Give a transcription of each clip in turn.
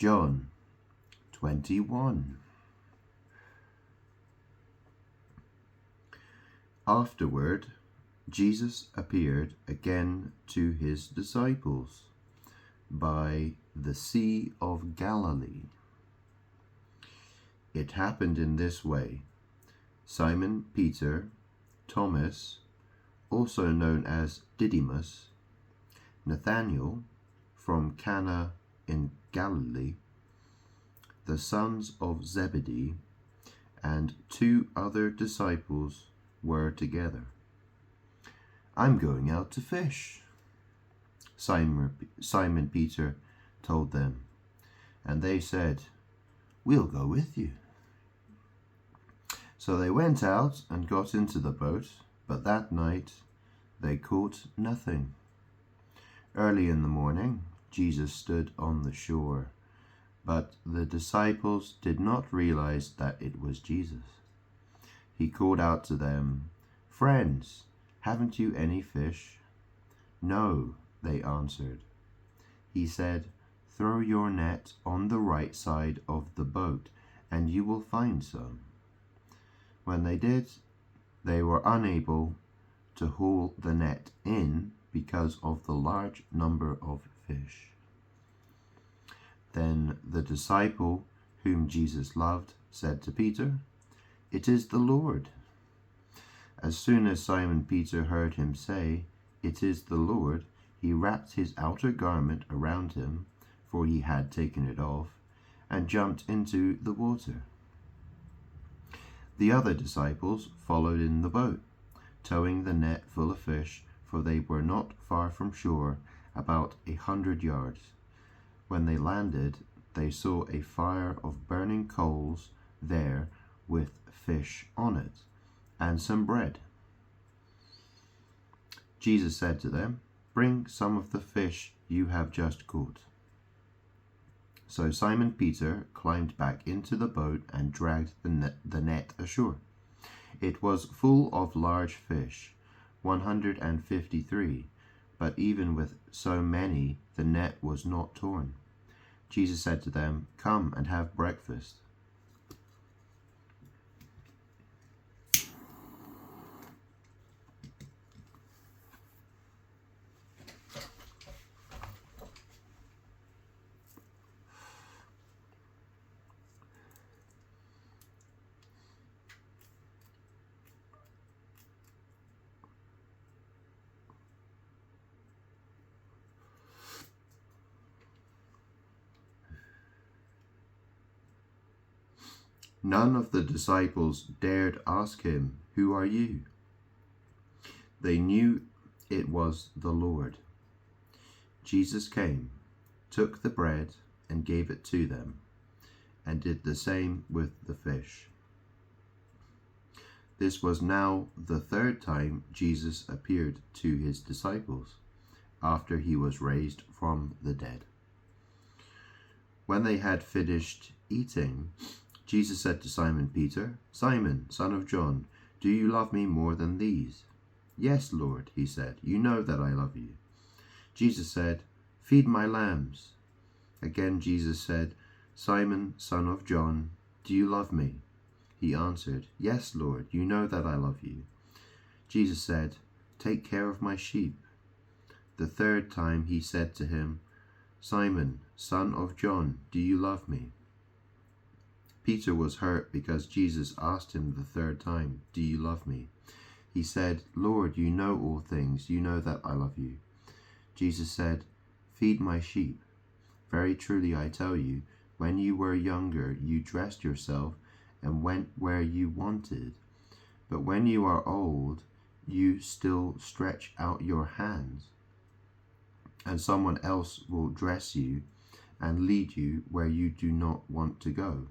John 21. Afterward, Jesus appeared again to his disciples by the Sea of Galilee. It happened in this way. Simon Peter, Thomas, also known as Didymus, Nathanael from Cana in Galilee, the sons of Zebedee, and 2 other disciples were together. "I'm going out to fish," Simon Peter told them, and they said, "We'll go with you." So they went out and got into the boat, but that night they caught nothing. Early in the morning, Jesus stood on the shore, but the disciples did not realize that it was Jesus. He called out to them, "Friends, haven't you any fish?" "No," they answered. He said, "Throw your net on the right side of the boat, and you will find some." When they did, they were unable to haul the net in because of the large number of fish. Then the disciple whom Jesus loved said to Peter, "It is the Lord." As soon as Simon Peter heard him say, "It is the Lord," he wrapped his outer garment around him, for he had taken it off, and jumped into the water. The other disciples followed in the boat, towing the net full of fish, for they were not far from shore, about 100 yards. When they landed, they saw a fire of burning coals there with fish on it, and some bread. Jesus said to them, "Bring some of the fish you have just caught." So Simon Peter climbed back into the boat and dragged the net ashore. It was full of large fish, 153, but even with so many, the net was not torn. Jesus said to them, "Come and have breakfast." None of the disciples dared ask him, "Who are you?" They knew it was the Lord. Jesus came, took the bread and gave it to them, and did the same with the fish. This was now the 3rd time Jesus appeared to his disciples, after he was raised from the dead. When they had finished eating, Jesus said to Simon Peter, "Simon, son of John, do you love me more than these?" "Yes, Lord," he said, "you know that I love you." Jesus said, "Feed my lambs." Again Jesus said, "Simon, son of John, do you love me?" He answered, "Yes, Lord, you know that I love you." Jesus said, "Take care of my sheep." The 3rd time he said to him, "Simon, son of John, do you love me?" Peter was hurt because Jesus asked him the 3rd time, "Do you love me?" He said, "Lord, you know all things. You know that I love you." Jesus said, "Feed my sheep. Very truly I tell you, when you were younger, you dressed yourself and went where you wanted. But when you are old, you still stretch out your hands, and someone else will dress you and lead you where you do not want to go."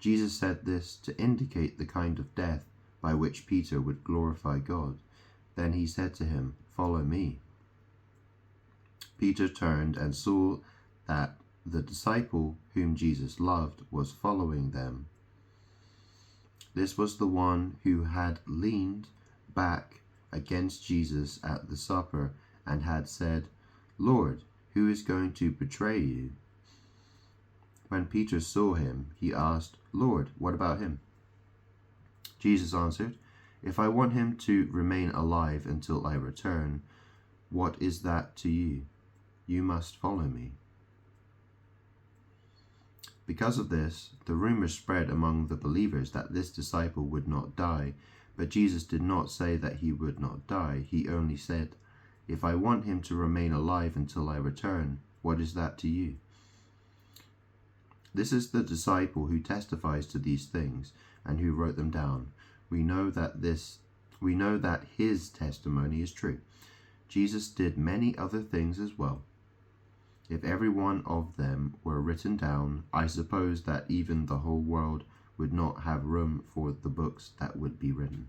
Jesus said this to indicate the kind of death by which Peter would glorify God. Then he said to him, "Follow me." Peter turned and saw that the disciple whom Jesus loved was following them. This was the one who had leaned back against Jesus at the supper and had said, "Lord, who is going to betray you?" When Peter saw him, he asked, "Lord, what about him?" Jesus answered, "If I want him to remain alive until I return, what is that to you? You must follow me." Because of this, the rumor spread among the believers that this disciple would not die, but Jesus did not say that he would not die. He only said, "If I want him to remain alive until I return, what is that to you?" This is the disciple who testifies to these things and who wrote them down. We know that his testimony is true. Jesus did many other things as well. If every one of them were written down, I suppose that even the whole world would not have room for the books that would be written.